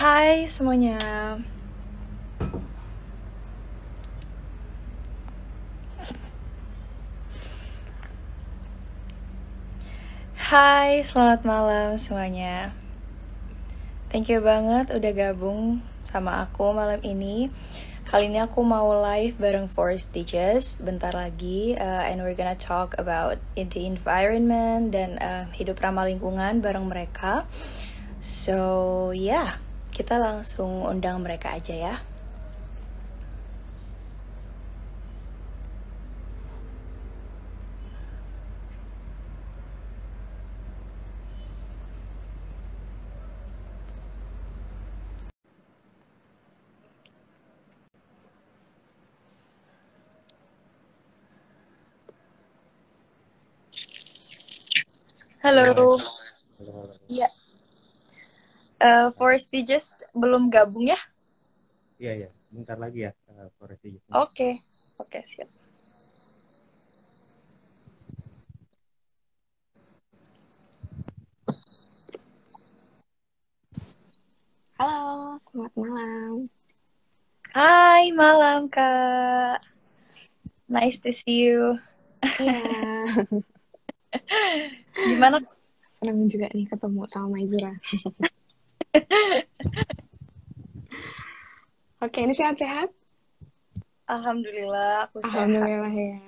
Hai semuanya. Hai, selamat malam semuanya. Thank you banget udah gabung sama aku malam ini. Kali ini aku mau live bareng Four Stages bentar lagi, and we're gonna talk about the environment dan hidup ramah lingkungan bareng mereka. So yeah, kita langsung undang mereka aja ya. Halo. Iya. Four Stages belum gabung ya? Iya, bentar lagi ya, Forest Aegis. Oke, siap. Halo, selamat malam. Hai, malam Kak. Nice to see you. Iya, Gimana? senang juga nih ketemu sama Maizura. Oke, ini sehat-sehat? Alhamdulillah, aku sehat. Alhamdulillah ya.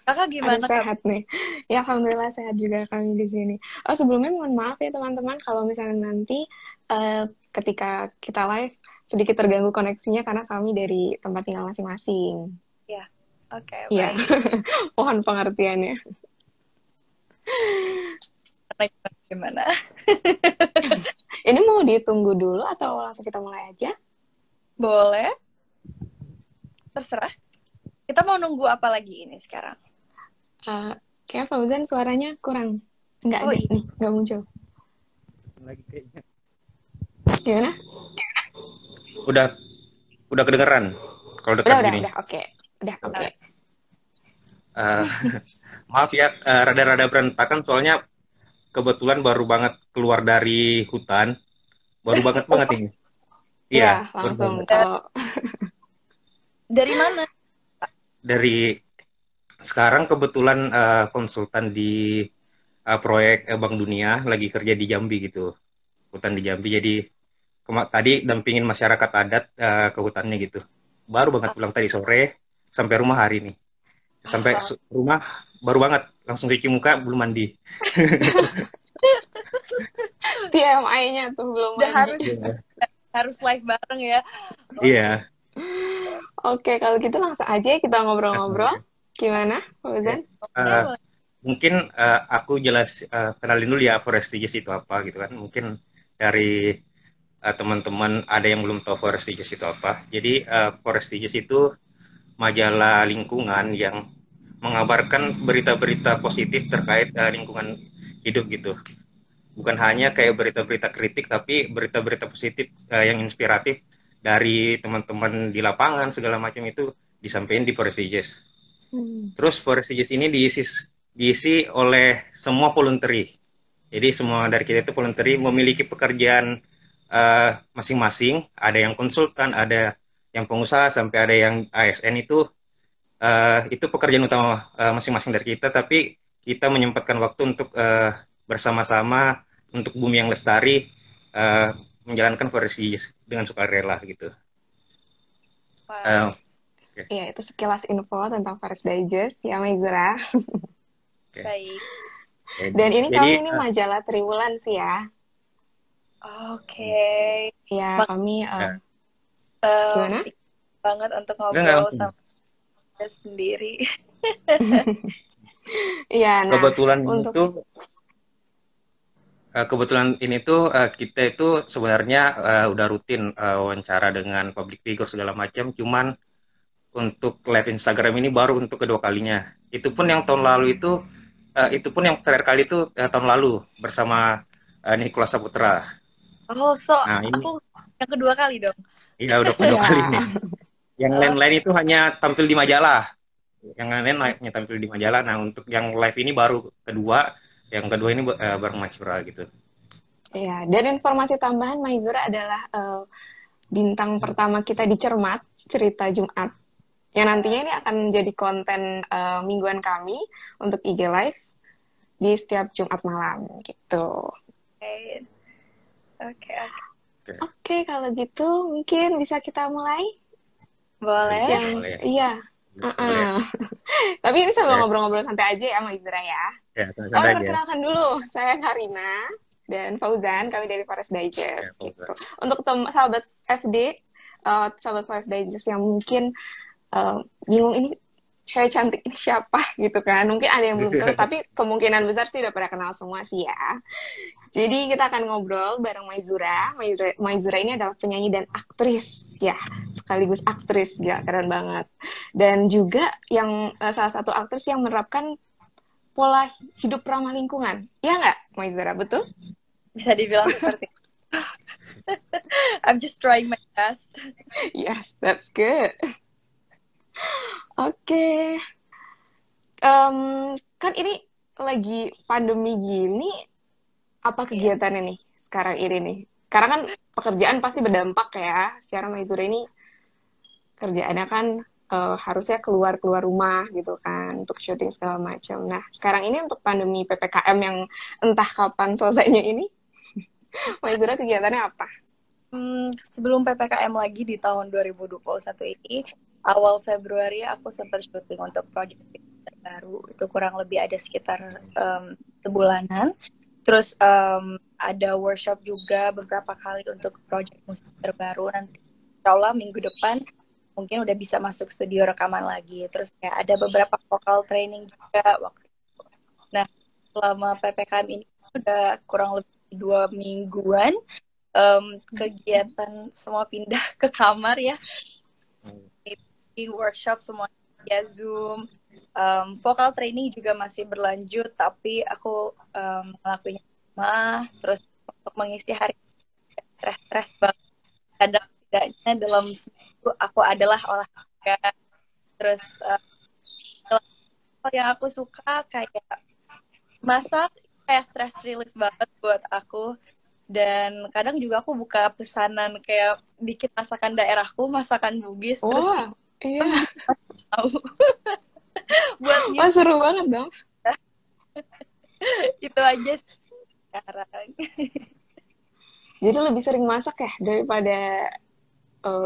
Kakak gimana? Ada sehat nih. Ya, alhamdulillah sehat juga kami di sini. Oh, sebelumnya mohon maaf ya teman-teman kalau misalnya nanti ketika kita live sedikit terganggu koneksinya karena kami dari tempat tinggal masing-masing. Ya, oke, Iya, baik. mohon pengertiannya. Gimana? Ini mau ditunggu dulu atau langsung kita mulai aja? Boleh? Terserah. Kita mau nunggu apa lagi ini sekarang? Kayak Fauzan suaranya kurang. Nggak ada iya. nih, nggak muncul. Lagi kayaknya. Gimana? Udah kedengeran kalau dekat gini. Udah, oke. Udah, oke. Maaf ya, rada-rada berantakan soalnya kebetulan baru banget keluar dari hutan. Baru banget ini. Iya, baru langsung banget. kalau Dari mana? Dari sekarang kebetulan konsultan di proyek Bank Dunia lagi kerja di Jambi gitu. Hutan di Jambi, jadi tadi dampingin masyarakat adat ke hutannya gitu. Baru banget pulang tadi sore, sampai rumah hari ini. Sampai rumah baru banget langsung cuci muka, belum mandi. TMI-nya tuh belum Udah mandi. harus live bareng ya. Iya. Oke, kalau gitu langsung aja kita ngobrol-ngobrol. Gimana, Fauzan? Mungkin aku kenalin dulu ya Forest Aegis itu apa gitu kan. Mungkin dari teman-teman ada yang belum tahu Forest Aegis itu apa. Jadi Forest Aegis itu majalah lingkungan yang mengabarkan berita-berita positif terkait lingkungan hidup gitu. Bukan hanya kayak berita-berita kritik, tapi berita-berita positif yang inspiratif dari teman-teman di lapangan segala macam itu disampaikan di Forest Aegis. Terus Forest Aegis ini diisi oleh semua voluntary. Jadi semua dari kita itu voluntary memiliki pekerjaan masing-masing. Ada yang konsultan, ada yang pengusaha, sampai ada yang ASN itu pekerjaan utama masing-masing dari kita. Tapi kita menyempatkan waktu untuk bersama-sama untuk bumi yang lestari, menjalankan Forest Aegis dengan sukarela gitu. Iya, itu sekilas info tentang Forest Digest ya, Maizura. Baik. Dan ini kami ini majalah triwulan sih ya. Oke. Ya, kami gimana? Banget untuk ngobrol sama sendiri. Iya, nah kebetulan ini tuh kita itu sebenarnya udah rutin wawancara dengan public figure segala macam, cuman untuk live Instagram ini baru untuk kedua kalinya. Itu pun yang tahun lalu itu pun yang terakhir kali itu tahun lalu bersama Nicholas Saputra. Nah, aku yang kedua kali dong. Iya, udah kedua kali nih. Yang lain-lain itu hanya tampil di majalah. Yang lain hanya tampil di majalah. Nah, untuk yang live ini baru kedua. Yang kedua ini bareng Mas Bra gitu. Ya, dan informasi tambahan Maizura adalah bintang pertama kita di Cermat, cerita Jumat. Yang nantinya ini akan menjadi konten mingguan kami untuk IG Live di setiap Jumat malam gitu. Oke, oke. Oke, kalau gitu mungkin bisa kita mulai. Boleh. Yang Boleh. iya. Boleh. Tapi ini sambil Ya. ngobrol-ngobrol santai aja ya Maizura ya. Ya, santai aja. Perkenalkan dulu, saya Karina dan Fauzan, kami dari Forest Digest. Ya, Fauzan. Gitu. Untuk sahabat FD, sahabat Forest Digest yang mungkin bingung ini cewek cantik ini siapa gitu kan. Mungkin ada yang belum tahu, tapi kemungkinan besar sih udah pada kenal semua sih ya. Jadi kita akan ngobrol bareng Maizura. Maizura ini adalah penyanyi dan aktris ya, sekaligus aktris, ya keren banget. Dan juga yang salah satu aktris yang menerapkan pola hidup ramah lingkungan. Iya nggak, Maizura? Betul? Bisa dibilang seperti itu. I'm just trying my best. Yes, that's good. Oke. Kan ini lagi pandemi gini, apa kegiatannya nih sekarang ini nih? Karena kan pekerjaan pasti berdampak ya. Secara Maizura ini kerjaannya kan harusnya keluar rumah gitu kan untuk syuting segala macam. Nah, sekarang ini untuk pandemi PPKM yang entah kapan selesainya ini, Maizura kegiatannya apa? Sebelum PPKM lagi di tahun 2021 ini, awal Februari aku sempat syuting untuk proyek terbaru. Itu kurang lebih ada sekitar sebulanan. Terus ada workshop juga beberapa kali untuk proyek musik terbaru. Nanti insya Allah minggu depan mungkin udah bisa masuk studio rekaman lagi. Terus kayak ada beberapa vocal training juga waktu itu. Nah, selama PPKM ini udah kurang lebih 2 mingguan, kegiatan semua pindah ke kamar ya. Di workshop semua ya Zoom. Vocal training juga masih berlanjut, tapi aku ngelakuinnya di rumah. Terus untuk mengisi hari stres banget. Kadang tidaknya dalam seminggu aku adalah olahraga. Terus yang aku suka kayak masak, kayak stress relief banget buat aku. Dan kadang juga aku buka pesanan kayak bikin masakan daerahku, masakan Bugis. Terus iya. tahu buat Wah, seru banget dong. Itu aja sih sekarang. Jadi lebih sering masak ya daripada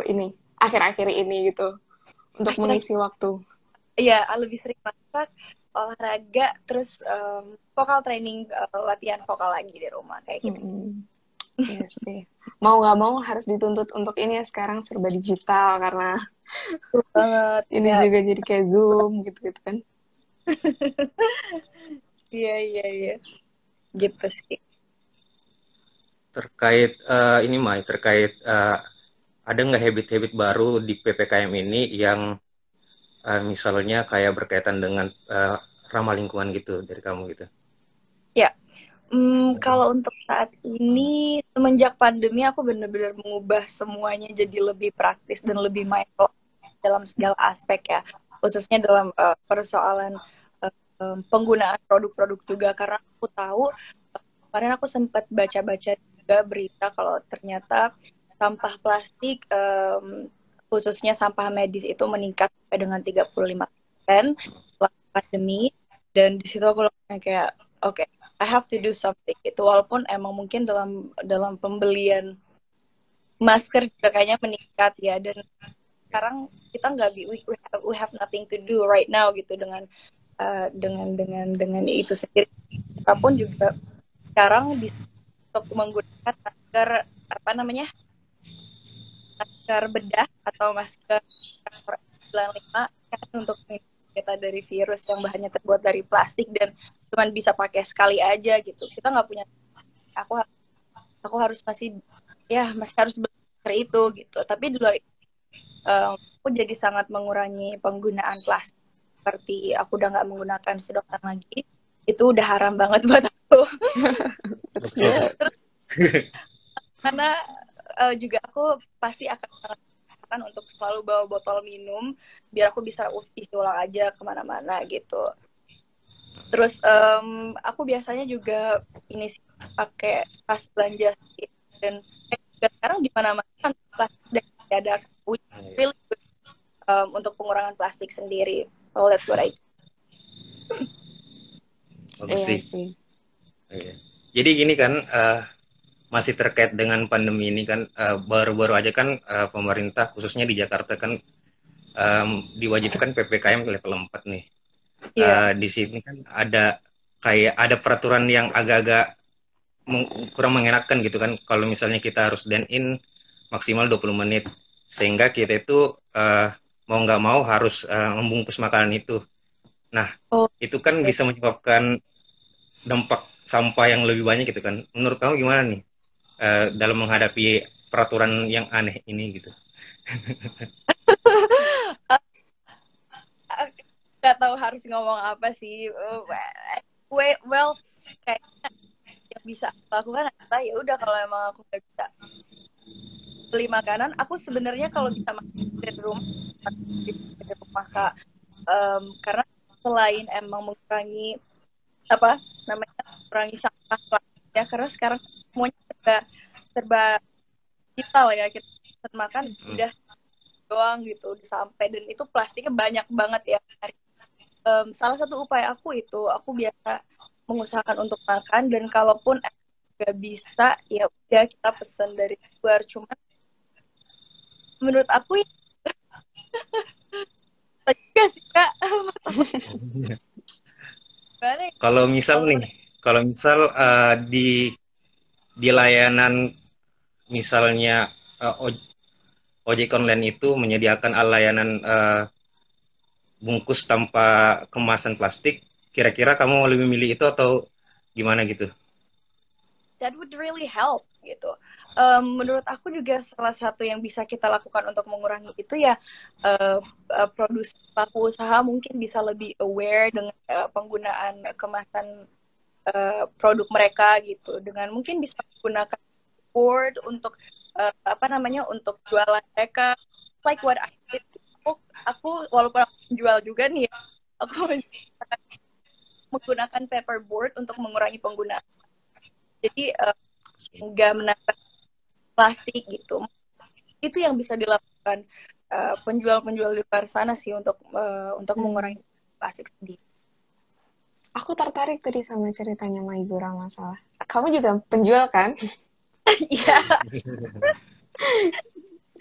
ini akhir-akhir ini gitu untuk mengisi waktu. Iya, lebih sering masak, olahraga, terus vokal training, latihan vokal lagi di rumah kayak gitu. Iya sih. Mau nggak mau harus dituntut untuk ini ya, sekarang serba digital karena banget. Ini ya. juga jadi kayak Zoom gitu kan. Iya. Gitu sih. Terkait ini Mai, terkait ada nggak habit-habit baru di PPKM ini yang misalnya kayak berkaitan dengan ramah lingkungan gitu dari kamu gitu? Ya, kalau untuk saat ini semenjak pandemi aku benar-benar mengubah semuanya jadi lebih praktis dan lebih mindful dalam segala aspek ya, khususnya dalam persoalan penggunaan produk-produk juga, karena aku tahu kemarin aku sempat baca-baca juga berita kalau ternyata sampah plastik khususnya sampah medis itu meningkat sampai dengan 35% setelah pandemi. Dan di situ aku kayak oke, I have to do something gitu, walaupun emang mungkin dalam pembelian masker juga kayaknya meningkat ya, dan sekarang kita nggak we have nothing to do right now gitu dengan itu sendiri. Kita pun juga sekarang bisa untuk menggunakan masker masker bedah atau masker 95 kan untuk kita dari virus yang bahannya terbuat dari plastik dan cuma bisa pakai sekali aja gitu. Kita nggak punya, aku harus masih harus beli itu gitu. Tapi di luar aku jadi sangat mengurangi penggunaan plastik, seperti aku udah nggak menggunakan sedotan lagi. Itu udah haram banget buat aku. Terus karena juga aku pasti akan untuk selalu bawa botol minum biar aku bisa isi ulang aja kemana-mana gitu. Terus aku biasanya juga ini sih pakai tas belanja sih. Dan juga sekarang di mana-mana kan plastik dan tidak ada, which is really good untuk pengurangan plastik sendiri. Oh, that's what I do. Bagus Iya sih. sih. Iya. Jadi gini kan, masih terkait dengan pandemi ini kan, baru-baru aja kan pemerintah khususnya di Jakarta kan diwajibkan PPKM level 4 nih. Iya. Di sini kan ada peraturan yang agak-agak kurang mengenakan gitu kan. Kalau misalnya kita harus dine in maksimal 20 menit, sehingga kita itu mau nggak mau harus membungkus makanan itu. Nah, Oh, itu kan bisa menyebabkan dampak sampah yang lebih banyak gitu kan. Menurut kamu gimana nih dalam menghadapi peraturan yang aneh ini gitu? nggak tahu harus ngomong apa sih. Well, kayaknya yang bisa aku lakukan adalah ya udah, kalau emang aku nggak bisa beli makanan, aku sebenarnya kalau bisa makan dari rumah Kak. Karena selain emang mengurangi apa namanya, mengurangi sampah plastik ya, karena sekarang semuanya serba digital ya, kita pesan makan udah doang gitu, udah sampai, dan itu plastiknya banyak banget ya. Salah satu upaya aku itu, aku biasa mengusahakan untuk makan, dan kalaupun nggak bisa ya udah kita pesan dari luar. Cuma menurut aku ya juga sih Kak. Gimana ya? Kalau misal di layanan misalnya ojek online itu menyediakan layanan bungkus tanpa kemasan plastik, kira-kira kamu lebih milih itu atau gimana gitu? That would really help gitu. Menurut aku juga salah satu yang bisa kita lakukan untuk mengurangi itu ya, produsen pelaku usaha mungkin bisa lebih aware dengan penggunaan kemasan produk mereka gitu, dengan mungkin bisa menggunakan board untuk apa namanya, untuk jualan mereka, like what I did. Aku walaupun aku jual juga nih ya, aku menggunakan paperboard untuk mengurangi penggunaan, jadi nggak menambah plastik gitu. Itu yang bisa dilakukan penjual-penjual di luar sana sih untuk mengurangi plastik sendiri. Aku tertarik tadi sama ceritanya Maizura masalah. Kamu juga penjual kan? Iya.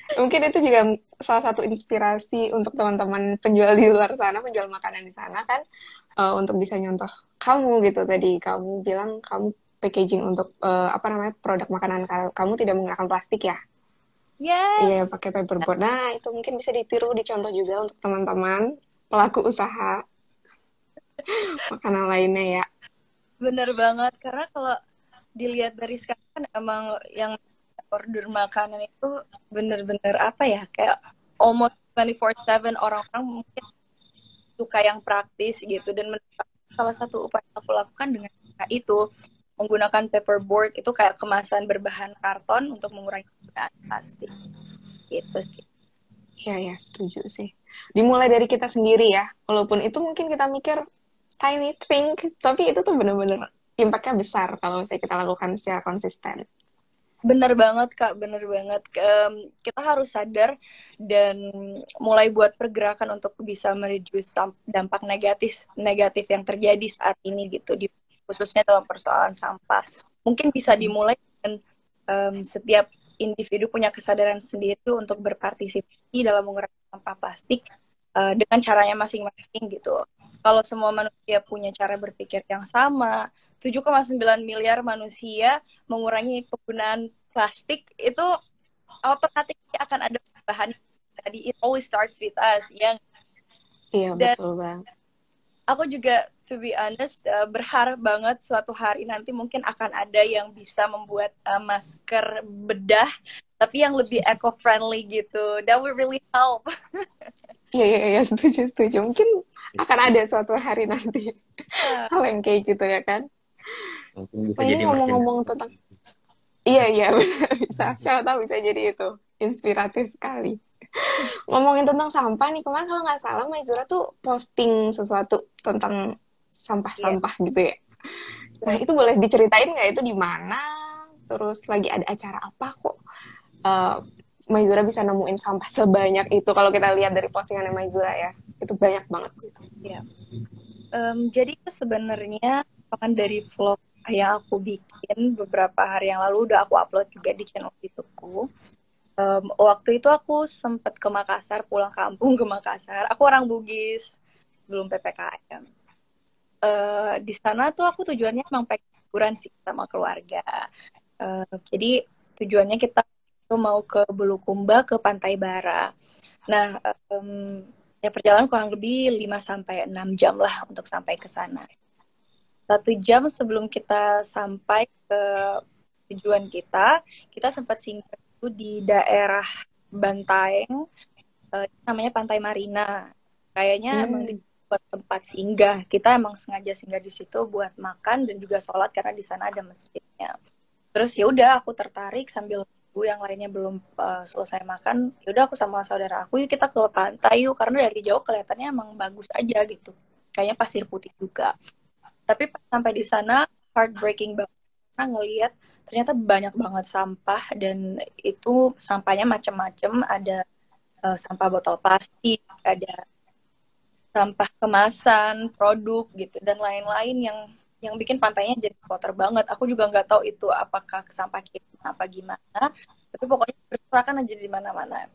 Mungkin itu juga salah satu inspirasi untuk teman-teman penjual di luar sana, penjual makanan di sana kan, untuk bisa nyontoh kamu gitu. Tadi kamu bilang kamu packaging untuk apa namanya, produk makanan kamu tidak menggunakan plastik ya? Iya, Yes. pakai paperboard. Nah, itu mungkin bisa ditiru, dicontoh juga untuk teman-teman pelaku usaha makanan lainnya ya. Bener banget, karena kalau dilihat dari sekarang kan emang yang order makanan itu bener-bener apa ya, kayak almost 24/7 orang-orang mungkin suka yang praktis gitu. Dan salah satu upaya yang aku lakukan dengan itu menggunakan paperboard, itu kayak kemasan berbahan karton untuk mengurangi penggunaan plastik gitu sih. Ya, setuju sih. Dimulai dari kita sendiri ya. Walaupun itu mungkin kita mikir tiny thing, tapi itu tuh bener-bener impact-nya besar kalau misalnya kita lakukan secara konsisten. Bener banget Kak, bener banget. Kita harus sadar dan mulai buat pergerakan untuk bisa mereduce dampak negatif yang terjadi saat ini gitu, khususnya dalam persoalan sampah. Mungkin bisa dimulai dengan setiap individu punya kesadaran sendiri untuk berpartisipasi dalam mengurangi sampah plastik dengan caranya masing-masing gitu. Kalau semua manusia punya cara berpikir yang sama, 7,9 miliar manusia mengurangi penggunaan plastik, itu otomatis akan ada perubahan. Jadi it always starts with us ya. Iya, Dan betul banget. aku juga, to be honest, berharap banget suatu hari nanti mungkin akan ada yang bisa membuat masker bedah tapi yang lebih eco-friendly gitu. That would really help. Iya, setuju. Mungkin akan ada suatu hari nanti hal yang kayak gitu ya kan. Mungkin bisa Nah, ini jadi ngomong-ngomong tentang, iya benar, bisa. Siapa tahu bisa jadi itu inspiratif sekali. Ngomongin tentang sampah nih, kemarin kalau nggak salah Maizura tuh posting sesuatu tentang Iya. sampah-sampah gitu ya. Nah, itu boleh diceritain nggak itu di mana? Terus lagi ada acara apa kok? Uh, Maizura bisa nemuin sampah sebanyak itu kalau kita lihat dari postingannya Maizura ya. Itu banyak banget sih. Iya. Jadi itu sebenarnya kan dari vlog yang aku bikin beberapa hari yang lalu udah aku upload juga di channel YouTube-ku. Waktu itu aku sempat ke Makassar, pulang kampung ke Makassar. Aku orang Bugis, belum PPKM. Di sana tuh aku tujuannya emang pengen liburan sih sama keluarga. Jadi tujuannya kita tuh mau ke Bulukumba, ke Pantai Bara. Nah, ya perjalanan kurang lebih 5 sampai 6 jam lah untuk sampai ke sana. 1 jam sebelum kita sampai ke tujuan kita sempat singgah dulu di daerah Bantaeng, namanya Pantai Marina. Kayaknya emang buat tempat singgah. Kita emang sengaja singgah di situ buat makan dan juga sholat karena di sana ada masjidnya. Terus ya udah aku tertarik sambil yang lainnya belum selesai makan. Ya udah aku sama saudara aku, yuk kita ke pantai yuk karena dari jauh kelihatannya emang bagus aja gitu. Kayaknya pasir putih juga. Tapi pas sampai di sana heartbreaking banget karena ngelihat ternyata banyak banget sampah dan itu sampahnya macam-macam. Ada sampah botol plastik, ada sampah kemasan, produk gitu dan lain-lain yang bikin pantainya jadi kotor banget. Aku juga nggak tahu itu apakah sampah kita apa gimana, tapi pokoknya berserakan aja di mana-mana.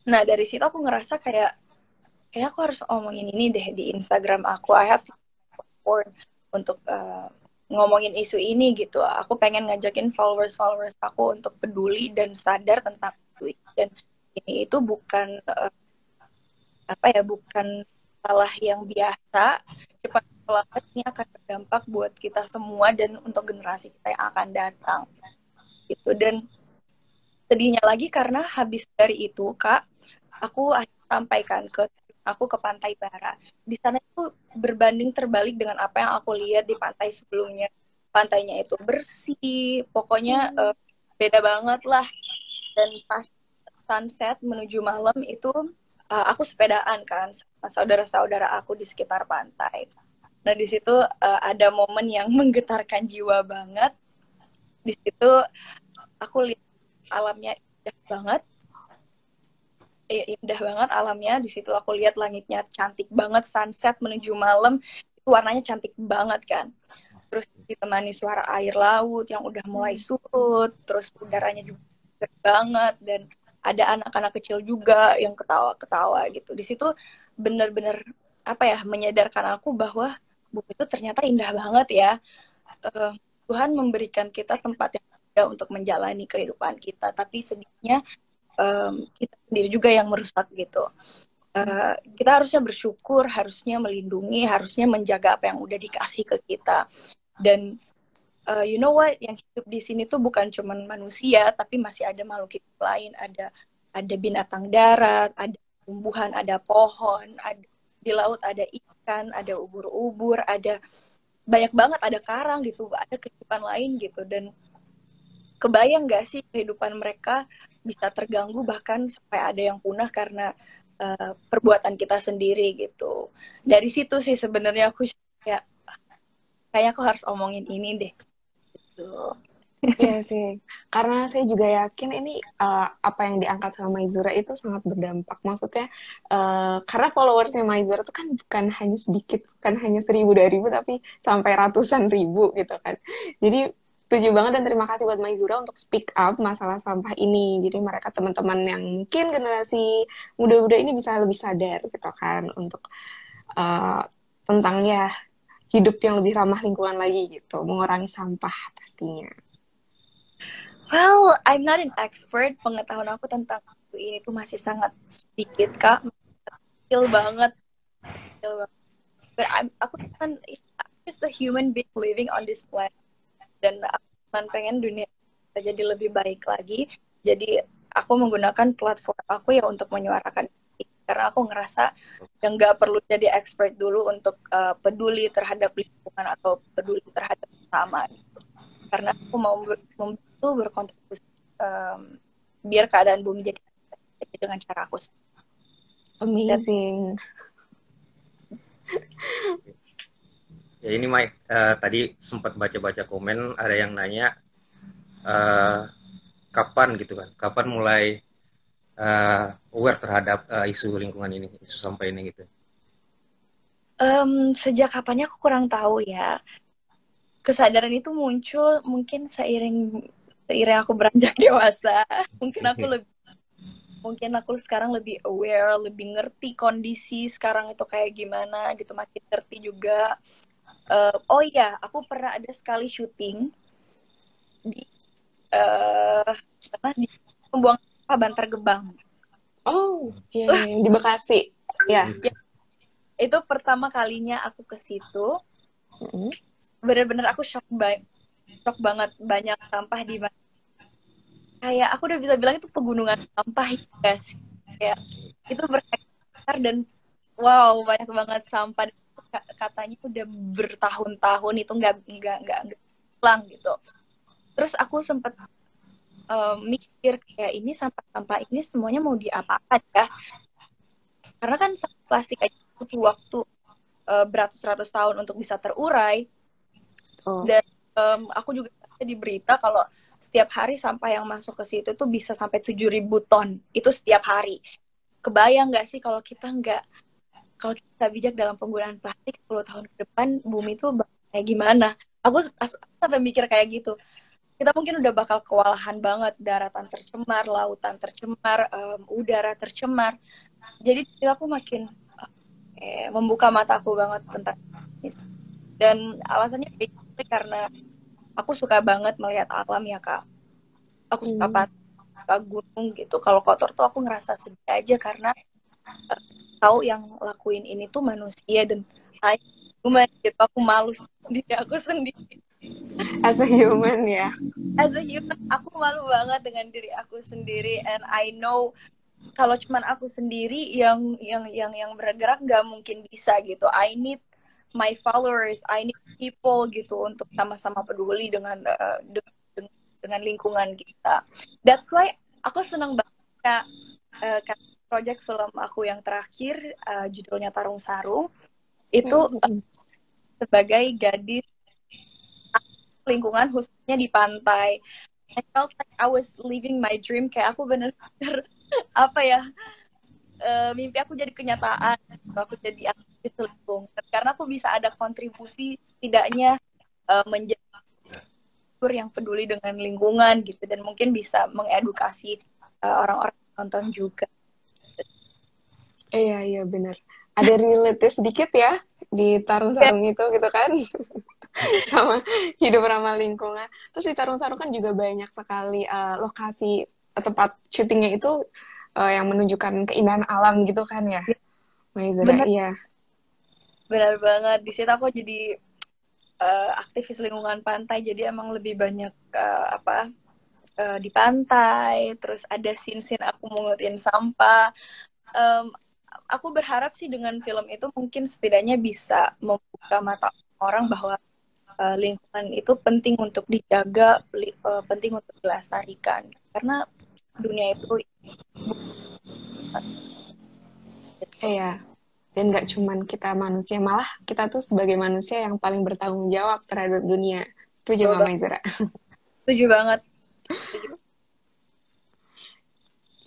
Nah dari situ aku ngerasa kayak aku harus omongin ini deh di Instagram aku. I have to support untuk ngomongin isu ini gitu. Aku pengen ngajakin followers aku untuk peduli dan sadar tentang isu ini. Dan ini itu bukan bukan salah yang biasa. Cepat lambat ini akan berdampak buat kita semua dan untuk generasi kita yang akan datang gitu. Dan sedihnya lagi karena habis dari itu Kak, aku sampaikan aku ke Pantai Bara. Di sana itu berbanding terbalik dengan apa yang aku lihat di pantai sebelumnya. Pantainya itu bersih, pokoknya beda banget lah. Dan pas sunset menuju malam itu aku sepedaan kan sama saudara-saudara aku di sekitar pantai. Nah di situ ada momen yang menggetarkan jiwa banget. Di situ aku lihat alamnya indah banget. Indah banget alamnya. Di situ aku lihat langitnya cantik banget, sunset menuju malam itu warnanya cantik banget kan. Terus ditemani suara air laut yang udah mulai surut, terus udaranya juga segar banget dan ada anak-anak kecil juga yang ketawa-ketawa gitu. Di situ bener-bener menyadarkan aku bahwa bumi itu ternyata indah banget ya. Tuhan memberikan kita tempat yang indah untuk menjalani kehidupan kita, tapi sedihnya kita sendiri juga yang merusak gitu. Kita harusnya bersyukur, harusnya melindungi, harusnya menjaga apa yang udah dikasih ke kita. Dan you know what, yang hidup di sini tuh bukan cuma manusia, tapi masih ada makhluk hidup lain, ada binatang darat, ada tumbuhan, ada pohon, ada di laut ada ikan, ada ubur-ubur, ada banyak banget, ada karang gitu, ada kehidupan lain gitu. Dan kebayang gak sih kehidupan mereka bisa terganggu bahkan sampai ada yang punah karena perbuatan kita sendiri gitu. Dari situ sih sebenarnya aku kayak aku harus omongin ini deh. Gitu. Iya sih, karena saya juga yakin ini apa yang diangkat sama Maizura itu sangat berdampak. Maksudnya karena followersnya Maizura itu kan bukan hanya sedikit, bukan hanya 1.000 2.000, tapi sampai ratusan ribu gitu kan. Jadi setuju banget dan terima kasih buat Maizura untuk speak up masalah sampah ini. Jadi mereka teman-teman yang mungkin generasi muda-muda ini bisa lebih sadar gitu kan untuk tentang ya hidup yang lebih ramah lingkungan lagi gitu, mengurangi sampah pastinya. Well, I'm not an expert. Pengetahuan aku tentang ini tuh masih sangat sedikit, Kak. Kecil banget. But aku kan just a human being living on this planet. Dan aku cuma pengen dunia kita jadi lebih baik lagi. Jadi aku menggunakan platform aku ya untuk menyuarakan ini. Karena aku ngerasa yang nggak perlu jadi expert dulu untuk peduli terhadap lingkungan atau peduli terhadap sesama. Karena aku mau membantu berkontribusi biar keadaan bumi jadi dengan cara aku. Amazing. Ya ini Mike, tadi sempat baca-baca komen ada yang nanya eh, kapan gitu kan, kapan mulai aware terhadap isu lingkungan ini, isu sampah ini gitu. Sejak kapannya aku kurang tahu ya. Kesadaran itu muncul mungkin seiring aku beranjak dewasa. Mungkin aku lebih mungkin aku sekarang lebih aware, lebih ngerti kondisi sekarang itu kayak gimana gitu, makin ngerti juga. Oh iya, aku pernah ada sekali syuting di uh, di pembuangan sampah Bantar Gebang. Oh, iya, iya, di Bekasi. Ya. Ya, itu pertama kalinya aku ke situ. Mm-hmm. Bener-bener aku shock banget, banyak sampah di mana. Kayak aku udah bisa bilang itu pegunungan sampah ya guys. Kayak itu berhektar dan wow, banyak banget sampah. Katanya udah bertahun-tahun itu nggak pulang gitu. Terus aku sempet mikir kayak ini sampah-sampah ini semuanya mau diapakan ya? Karena kan plastik aja butuh waktu beratus-ratus tahun untuk bisa terurai. Oh. Dan aku juga di berita kalau setiap hari sampah yang masuk ke situ tuh bisa sampai 7.000 ton. Itu setiap hari. Kebayang nggak sih kalau kita bijak dalam penggunaan plastik 10 tahun ke depan, bumi tuh kayak gimana? Aku sampai mikir kayak gitu. Kita mungkin udah bakal kewalahan banget, daratan tercemar, lautan tercemar, udara tercemar. Jadi aku makin membuka mataku banget tentang ini. Dan alasannya karena aku suka banget melihat alam ya Kak. Aku suka gunung gitu. Kalau kotor tuh aku ngerasa sedih aja karena tahu yang lakuin ini tuh manusia dan saya human gitu. Aku malu diri aku sendiri. As a human ya. As a human, aku malu banget dengan diri aku sendiri, and I know kalau cuman aku sendiri yang bergerak nggak mungkin bisa gitu. I need my followers, I need people gitu untuk sama-sama peduli dengan dengan lingkungan kita. That's why aku senang banget project film aku yang terakhir judulnya Tarung Sarung itu sebagai gadis lingkungan khususnya di pantai. I felt like I was living my dream, kayak aku bener-bener apa ya, mimpi aku jadi kenyataan, aku jadi aktivis lingkungan karena aku bisa ada kontribusi tidaknya menjadi yang peduli dengan lingkungan gitu, dan mungkin bisa mengedukasi orang-orang nonton juga. Iya benar. Ada relate sedikit ya di Tarung-Sarung itu gitu kan. Sama hidup ramah lingkungan. Terus di Tarung-Sarung kan juga banyak sekali lokasi tempat syutingnya itu yang menunjukkan keindahan alam gitu kan ya. Maizara, iya. Benar banget. Di situ aku jadi aktivis lingkungan pantai, jadi emang lebih banyak di pantai, terus ada scene-scene aku mungutin sampah. Aku berharap sih dengan film itu mungkin setidaknya bisa membuka mata orang bahwa lingkungan itu penting untuk dijaga, penting untuk dilestarikan. Karena dunia itu iya. Dan nggak cuman kita manusia, malah kita tuh sebagai manusia yang paling bertanggung jawab terhadap dunia. Setuju Mama Izra? Setuju banget.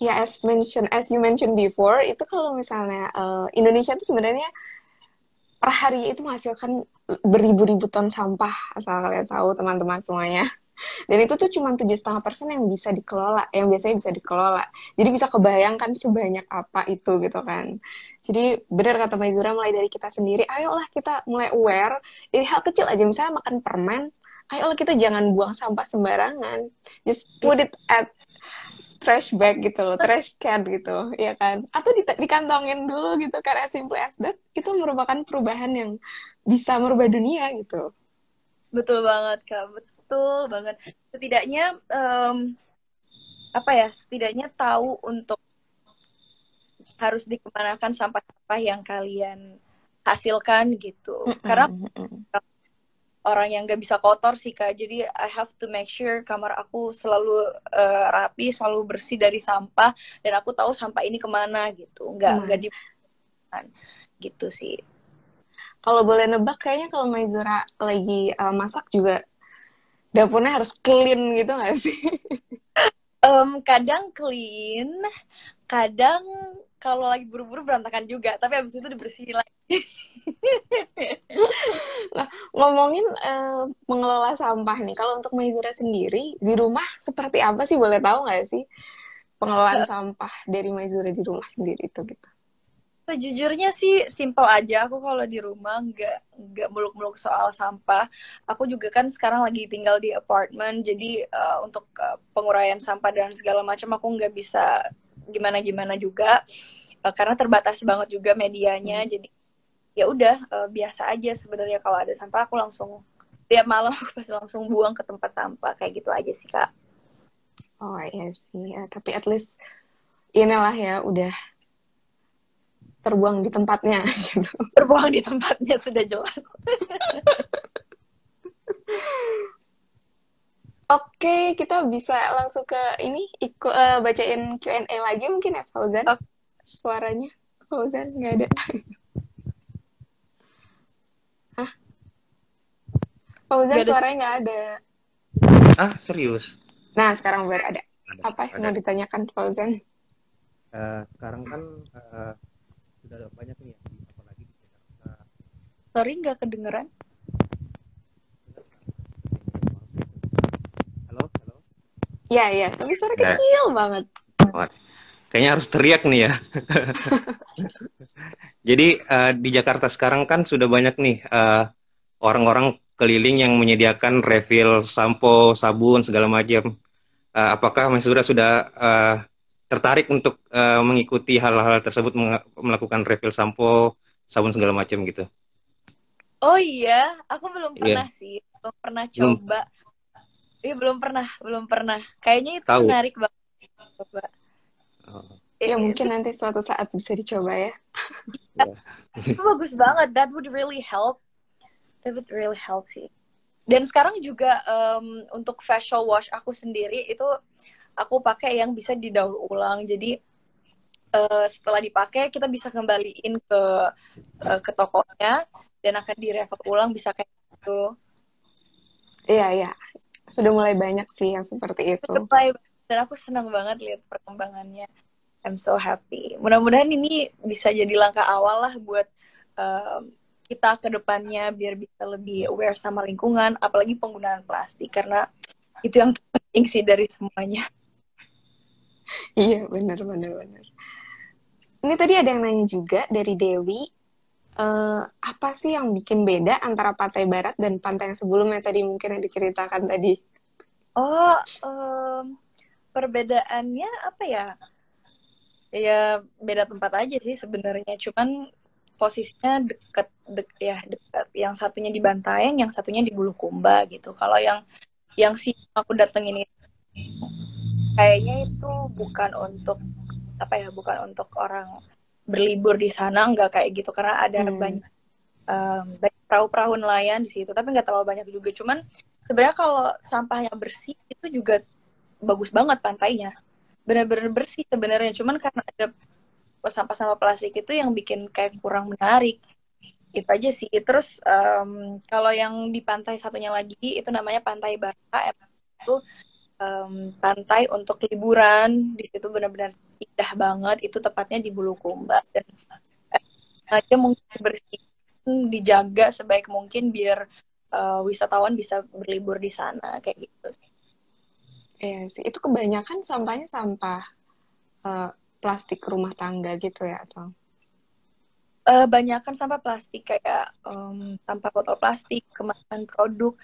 Ya, as you mentioned before, itu kalau misalnya Indonesia tuh sebenarnya per hari itu menghasilkan beribu-ribu ton sampah, asal kalian tahu teman-teman semuanya. Dan itu tuh cuma 7,5% yang bisa dikelola, yang biasanya bisa dikelola. Jadi bisa kebayangkan sebanyak apa itu gitu kan. Jadi benar kata Maizura, mulai dari kita sendiri, ayolah kita mulai aware. Dari hal kecil aja, misalnya makan permen, ayolah kita jangan buang sampah sembarangan. Just put it at trash bag gitu loh, trash can gitu, ya kan? Atau dikantongin dulu gitu kan, as simple as that. Itu merupakan perubahan yang bisa merubah dunia gitu. Betul banget Kak, betul banget. Setidaknya setidaknya tahu untuk harus dikemanakan sampah-sampah yang kalian hasilkan gitu. Karena orang yang gak bisa kotor sih Kak, jadi I have to make sure kamar aku selalu rapi, selalu bersih dari sampah, dan aku tahu sampah ini kemana gitu, nggak di gitu sih. Kalau boleh nebak, kayaknya kalau Maizura lagi masak juga dapurnya harus clean gitu nggak sih? Kadang clean, kadang kalau lagi buru-buru berantakan juga, tapi abis itu dibersihin lagi. Nah, ngomongin mengelola sampah nih, kalau untuk Maizura sendiri, di rumah seperti apa sih? Boleh tahu nggak sih pengelolaan sampah dari Maizura di rumah sendiri itu gitu? Sejujurnya sih simple aja. Aku kalau di rumah nggak muluk-muluk soal sampah. Aku juga kan sekarang lagi tinggal di apartemen, jadi untuk penguraian sampah dan segala macam aku nggak bisa gimana-gimana juga. Karena terbatas banget juga medianya. Jadi ya udah biasa aja sebenarnya kalau ada sampah aku langsung tiap malam aku pasti langsung buang ke tempat sampah kayak gitu aja sih Kak. Oh iya sih, ya, tapi at least inilah ya udah terbuang di tempatnya gitu. Terbuang di tempatnya sudah jelas. Oke, kita bisa langsung ke ini bacain Q&A lagi mungkin ya Fauzan. Oh, Suaranya Fauzan nggak ada. Hah? Fauzan nggak ada. suaranya nggak ada. Ah, serius? Nah, sekarang baru ada. Apa yang Ada. mau ditanyakan Fauzan? Sekarang kan sudah ada banyak nih ya, apalagi di Jakarta. Sorry nggak kedengeran. Halo, halo. Ya, ya, tapi suara Ya, kecil banget. kayaknya harus teriak nih ya. Jadi di Jakarta sekarang kan sudah banyak nih orang-orang keliling yang menyediakan refill sampo, sabun segala macam. Apakah Mas Zura sudah tertarik untuk mengikuti hal-hal tersebut, melakukan refill sampo, sabun segala macam gitu? Oh iya, aku belum Iya, pernah sih, belum pernah belum coba. Iya belum pernah. Kayaknya itu tahu. menarik banget coba. Oh, Ya, Itu mungkin nanti suatu saat bisa dicoba ya. iya. bagus banget. That would really help. That would really help sih. Dan sekarang juga untuk facial wash aku sendiri itu aku pakai yang bisa didaur ulang. Jadi setelah dipakai kita bisa kembaliin ke tokonya dan akan direfill ulang bisa kayak gitu. Iya, iya. Sudah mulai banyak sih yang seperti itu. Dan aku senang banget lihat perkembangannya. I'm so happy. Mudah-mudahan ini bisa jadi langkah awal lah buat kita ke depannya biar bisa lebih aware sama lingkungan, apalagi penggunaan plastik karena itu yang terpenting sih dari semuanya. Iya, benar, benar, benar. Ini tadi ada yang nanya juga dari Dewi. Apa sih yang bikin beda antara Pantai Barat dan pantai yang sebelumnya tadi mungkin yang diceritakan tadi? Oh, perbedaannya apa ya? Ya beda tempat aja sih sebenarnya. Cuman posisinya dekat. Yang satunya di Bantaeng, yang satunya di Bulukumba gitu. Kalau yang sih aku datengin itu kayaknya itu bukan untuk apa ya, bukan untuk orang berlibur di sana, nggak kayak gitu karena ada banyak perahu-perahu nelayan di situ, tapi nggak terlalu banyak juga. Cuman sebenarnya kalau sampahnya bersih itu juga bagus banget pantainya, benar-benar bersih sebenarnya. Cuman karena ada sampah-sampah plastik itu yang bikin kayak kurang menarik. Itu aja sih. Terus kalau yang di pantai satunya lagi itu namanya Pantai Barka, itu pantai untuk liburan. Di situ benar-benar indah banget. Itu tepatnya di Bulukumba dan aja mungkin bersih, dijaga sebaik mungkin biar wisatawan bisa berlibur di sana kayak gitu. Iya sih, itu kebanyakan sampahnya sampah plastik rumah tangga gitu ya, atau? Banyakan sampah plastik kayak sampah botol plastik, kemasan produk.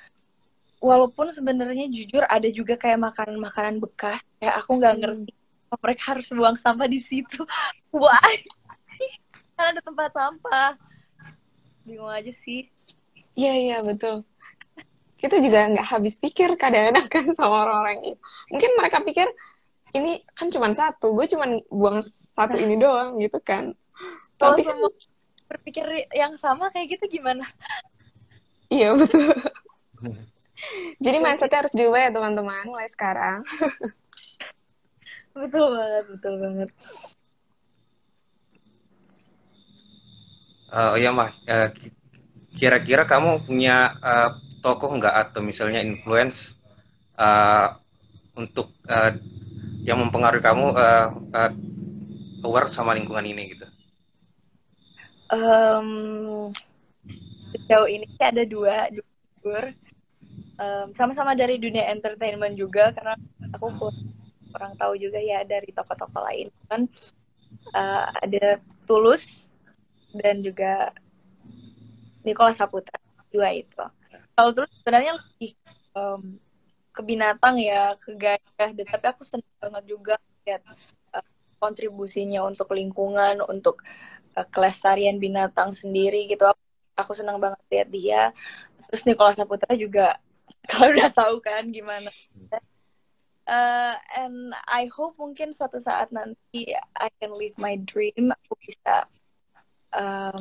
Walaupun sebenarnya jujur ada juga kayak makanan-makanan bekas, kayak aku nggak ngerti mereka harus buang sampah di situ. Why? Karena ada tempat sampah. Bingung aja sih. Iya, iya, betul. Kita juga nggak habis pikir kadang-kadang kan sama orang-orang itu. Mungkin mereka pikir, ini kan cuma satu, gue cuma buang satu ini doang gitu kan. Kalau Tapi kan, semua berpikir yang sama kayak gitu gimana? iya betul. Jadi mindsetnya harus diubah ya teman-teman, mulai sekarang. Betul banget, betul banget. Oh iya Mas, kira-kira kamu punya tokoh nggak atau misalnya influence uh, untuk yang mempengaruhi kamu aware sama lingkungan ini gitu? Um, Sejauh ini sih ada dua figur. Sama-sama dari dunia entertainment juga, karena aku kurang tahu juga ya dari tokoh-tokoh lain. Kan ada Tulus dan juga Nicholas Saputra, dua itu. Kalau Tulus sebenarnya lebih ke binatang ya, ke gajah, tapi aku senang banget juga lihat kontribusinya untuk lingkungan, untuk kelestarian binatang sendiri gitu. Aku senang banget lihat dia. Terus Nicholas Saputra juga kalau udah tahu kan gimana. And I hope mungkin suatu saat nanti I can live my dream. Aku bisa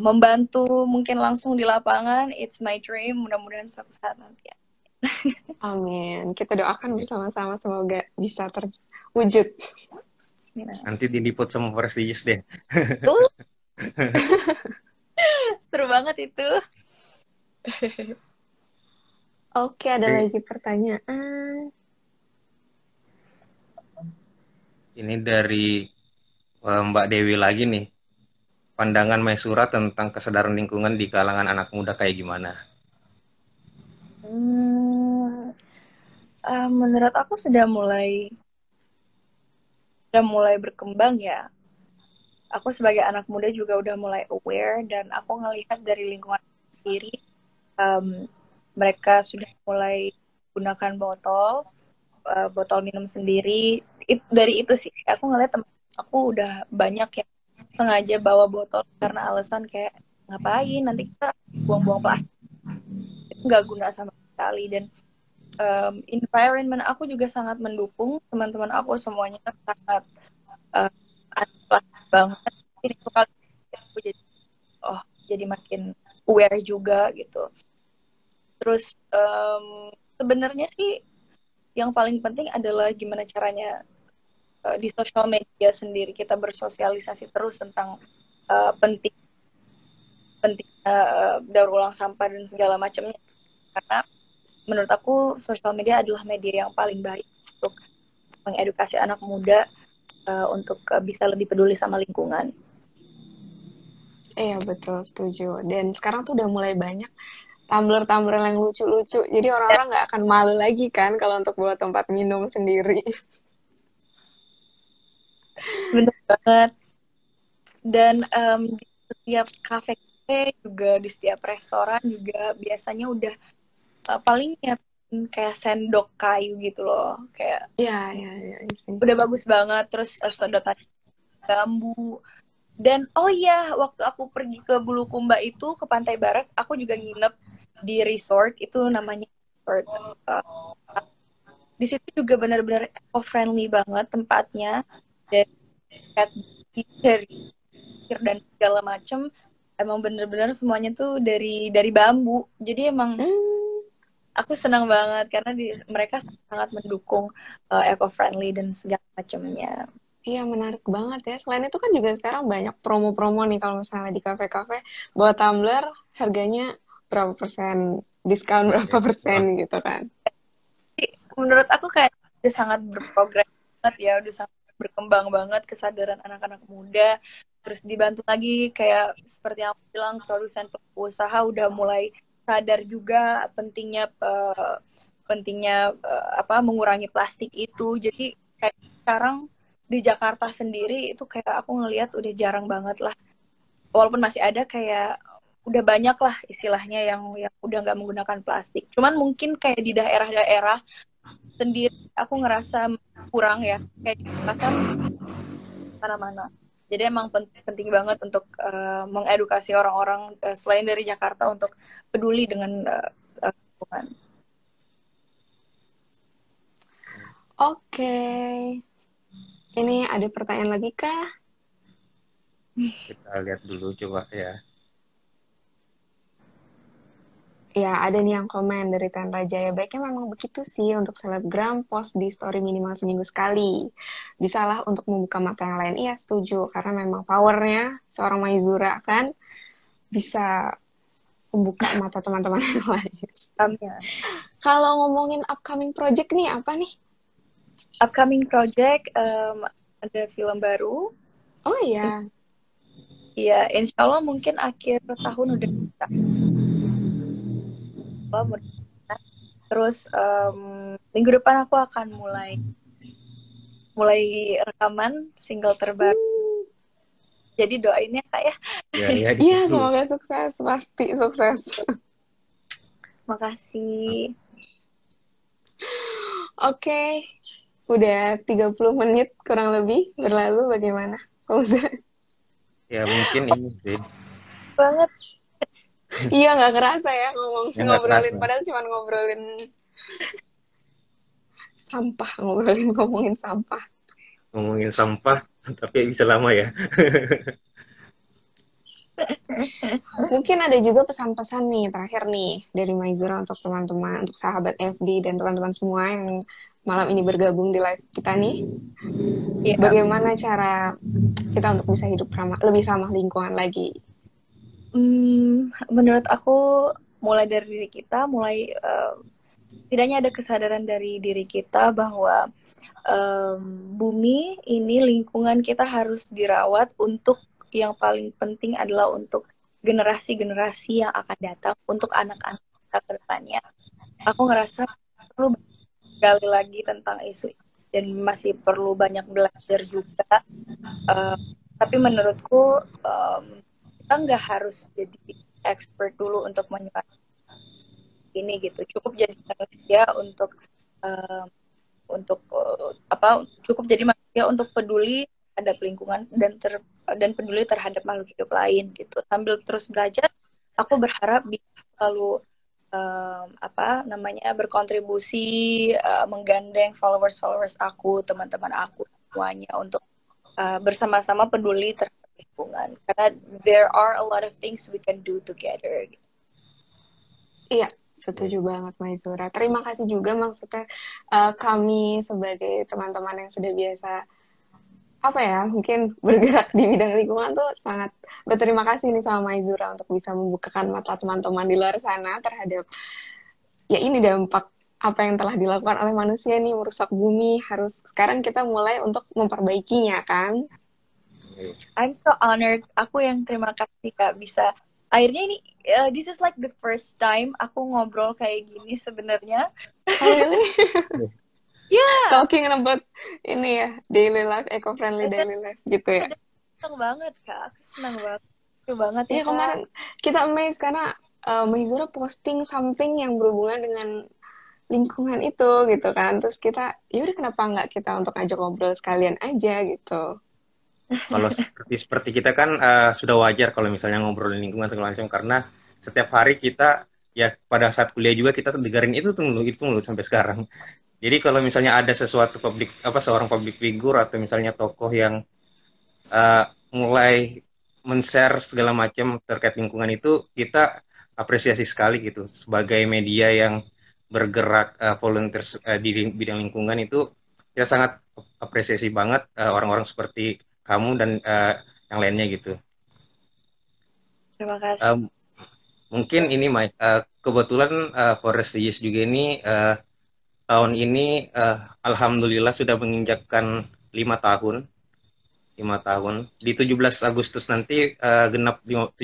membantu mungkin langsung di lapangan. It's my dream. Mudah-mudahan suatu saat nanti ya. Amin. Kita doakan bersama-sama semoga bisa terwujud. Nanti diliput sama prestigious deh. Seru banget itu. Oke, ada lagi pertanyaan. Ini dari Mbak Dewi lagi nih. Pandangan Maisura tentang kesadaran lingkungan di kalangan anak muda kayak gimana? Menurut aku sudah mulai berkembang ya. Aku sebagai anak muda juga udah mulai aware, dan aku ngelihat dari lingkungan sendiri, mereka sudah mulai gunakan botol minum sendiri. Dari itu sih aku ngelihat teman aku udah banyak yang sengaja bawa botol karena alasan kayak ngapain nanti kita buang-buang plastik, itu nggak guna sama sekali. Dan environment aku juga sangat mendukung, teman-teman aku semuanya sangat anti plastik banget. Ini kali aku jadi makin aware juga gitu. Terus sebenarnya sih yang paling penting adalah gimana caranya di sosial media sendiri kita bersosialisasi terus tentang pentingnya daur ulang sampah dan segala macamnya. Karena menurut aku sosial media adalah media yang paling baik untuk mengedukasi anak muda untuk bisa lebih peduli sama lingkungan. Iya betul, setuju. Dan sekarang tuh udah mulai banyak tumbler-tumbler yang lucu-lucu. Jadi orang-orang nggak akan malu lagi kan kalau untuk bawa tempat minum sendiri. Benar banget. Dan di setiap kafe juga, di setiap restoran juga biasanya udah paling nyiapin kayak sendok kayu gitu loh. Kayak ya. udah bagus banget. Terus sedotan bambu. Dan oh iya, waktu aku pergi ke Bulukumba itu, ke Pantai Barat, aku juga nginep di resort, itu namanya resort. Di situ juga benar-benar eco-friendly banget tempatnya, dari dan segala macem, emang bener-bener semuanya tuh dari bambu. Jadi emang aku senang banget karena mereka sangat mendukung eco-friendly dan segala macamnya. Iya, menarik banget ya. Selain itu kan juga sekarang banyak promo-promo nih kalau misalnya di kafe-kafe buat tumbler harganya berapa persen, diskon berapa persen gitu kan. Menurut aku kayak udah sangat berprogres banget ya, udah sangat berkembang banget kesadaran anak-anak muda. Terus dibantu lagi kayak seperti yang aku bilang, produsen usaha udah mulai sadar juga pentingnya mengurangi plastik itu. Jadi kayak sekarang di Jakarta sendiri itu kayak aku ngelihat udah jarang banget lah, walaupun masih ada kayak udah banyak lah istilahnya yang udah nggak menggunakan plastik. Cuman mungkin kayak di daerah-daerah sendiri aku ngerasa kurang ya, kayak di pasar mana-mana. Jadi emang penting banget untuk mengedukasi orang-orang selain dari Jakarta untuk peduli dengan lingkungan. Oke. Ini ada pertanyaan lagi kah? Kita lihat dulu coba ya. Ya, ada nih yang komen dari Tandra Jaya. Baiknya memang begitu sih untuk selebgram post di story minimal seminggu sekali. Bisalah untuk membuka mata yang lain. Iya, setuju. Karena memang powernya seorang Maizura kan bisa membuka mata teman-teman yang lain. Amin. Kalau ngomongin upcoming project nih, apa nih? Upcoming project, ada film baru. Oh iya. Iya, insya Allah mungkin akhir tahun udah bisa. Terus minggu depan aku akan mulai rekaman single terbaru. Jadi doainnya Kak ya. Iya, semoga sukses, pasti sukses. Makasih. Oke, udah 30 menit kurang lebih berlalu, bagaimana? Ya mungkin ini sih. Banget. Iya, nggak kerasa ya ngobrolin, kerasa. padahal cuma ngomongin sampah. Ngomongin sampah, tapi bisa lama ya. Mungkin ada juga pesan-pesan nih terakhir nih dari Maizura untuk teman-teman, untuk sahabat FD dan teman-teman semua yang malam ini bergabung di live kita nih. Ya. Bagaimana cara kita untuk bisa hidup lebih ramah lingkungan lagi? Menurut aku mulai dari diri kita, tidaknya ada kesadaran dari diri kita bahwa bumi ini, lingkungan kita harus dirawat. Untuk yang paling penting adalah untuk generasi-generasi yang akan datang, untuk anak-anak kita ke depannya. Aku ngerasa perlu gali lagi tentang isu ini dan masih perlu banyak belajar juga. Tapi menurutku kita nggak harus jadi expert dulu untuk menyuarakan ini gitu. Cukup jadi manusia cukup jadi manusia untuk peduli terhadap lingkungan dan peduli terhadap makhluk hidup lain gitu. Sambil terus belajar, aku berharap bisa selalu berkontribusi, menggandeng followers aku, teman-teman aku semuanya untuk bersama-sama peduli terhadap lingkungan, karena there are a lot of things we can do together. Iya, setuju banget Maizura. Terima kasih juga, maksudnya kami sebagai teman-teman yang sudah biasa mungkin bergerak di bidang lingkungan tuh sangat berterima kasih nih sama Maizura untuk bisa membukakan mata teman-teman di luar sana terhadap ya ini dampak apa yang telah dilakukan oleh manusia nih, merusak bumi. Harus sekarang kita mulai untuk memperbaikinya kan. I'm so honored. Aku yang terima kasih Kak, bisa akhirnya ini this is like the first time aku ngobrol kayak gini sebenarnya. Oh really? Yeah. Talking about ini ya, daily life, eco-friendly daily life gitu ya. Senang banget Kak, aku senang banget. Iya, kemarin kita amazed karena Maizura posting something yang berhubungan dengan lingkungan itu gitu kan. Terus kita, yaudah kenapa nggak kita untuk ngajak ngobrol sekalian aja gitu. Kalau seperti kita kan sudah wajar kalau misalnya ngobrolin lingkungan segala macam, karena setiap hari kita ya pada saat kuliah juga kita dengerin itu mulu sampai sekarang. Jadi kalau misalnya ada sesuatu seorang public figure atau misalnya tokoh yang mulai men-share segala macam terkait lingkungan itu, kita apresiasi sekali gitu. Sebagai media yang bergerak volunteer di bidang lingkungan itu, kita sangat apresiasi banget orang-orang seperti kamu dan yang lainnya gitu. Terima kasih. Mungkin ini Mike, kebetulan Forest Digest juga ini tahun ini alhamdulillah sudah menginjakkan 5 tahun. Di 17 Agustus nanti genap 20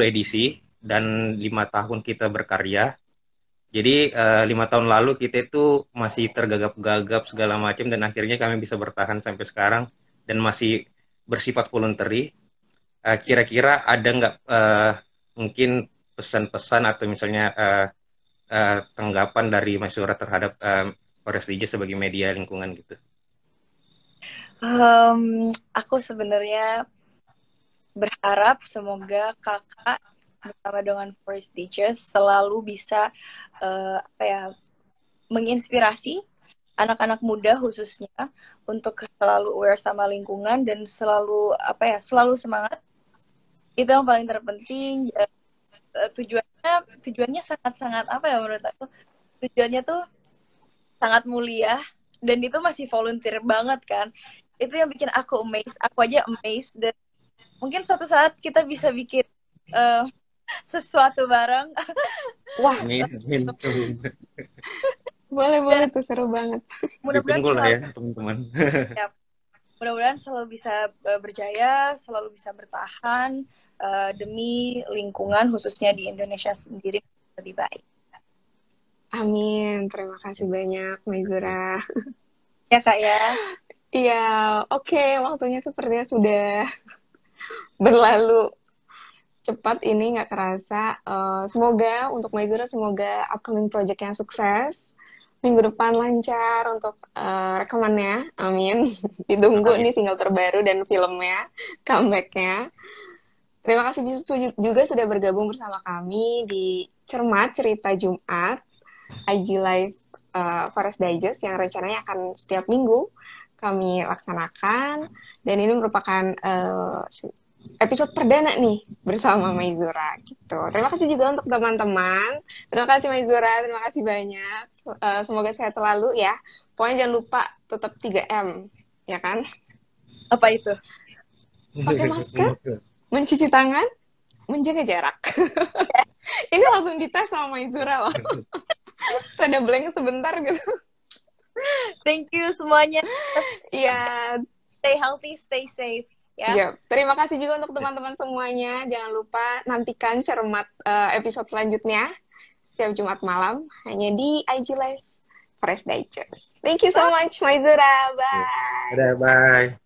edisi dan 5 tahun kita berkarya. Jadi 5 tahun lalu kita itu masih tergagap-gagap segala macam, dan akhirnya kami bisa bertahan sampai sekarang dan masih bersifat voluntary. Kira-kira ada nggak mungkin pesan-pesan atau misalnya tanggapan dari Maizura terhadap Forest Digest sebagai media lingkungan gitu? Aku sebenarnya berharap semoga kakak bersama dengan Forest Digest selalu bisa menginspirasi anak-anak muda khususnya untuk selalu aware sama lingkungan dan selalu semangat. Itu yang paling terpenting. Tujuannya sangat menurut aku, tujuannya tuh sangat mulia dan itu masih volunteer banget kan. Itu yang bikin aku aja amazed, dan mungkin suatu saat kita bisa bikin sesuatu bareng. Wah, Amin, amin. boleh tuh, seru banget. Mudah-mudahan Ditunggu lah selalu ya teman-teman. ya, mudah-mudahan selalu bisa berjaya, selalu bisa bertahan demi lingkungan khususnya di Indonesia sendiri lebih baik. Amin. Terima kasih banyak, Maizura. Ya Kak ya. Iya, oke. Waktunya sepertinya sudah berlalu cepat ini, nggak kerasa. Semoga untuk Maizura, semoga upcoming project yang sukses. Minggu depan lancar untuk rekamannya. Amin. Ditunggu Amin. nih single terbaru dan filmnya, comebacknya. Terima kasih juga sudah bergabung bersama kami di Cermat Cerita Jumat, IG Live Forest Digest yang rencananya akan setiap minggu kami laksanakan. Dan ini merupakan episode perdana nih bersama Maizura gitu. Terima kasih juga untuk teman-teman. Terima kasih Maizura, terima kasih banyak. Semoga sehat selalu ya. Pokoknya jangan lupa tetap 3M, ya kan? Apa itu? Pakai masker, mencuci tangan, menjaga jarak. Ini langsung dites sama Maizura loh. Rada blank sebentar gitu. Thank you semuanya. Iya. Stay healthy, stay safe. Ya. Yep. Terima kasih juga untuk teman-teman semuanya. Jangan lupa nantikan Cermat episode selanjutnya setiap Jumat malam hanya di IG Live Forest Digest. Thank you so much, Maizura. Bye. Bye.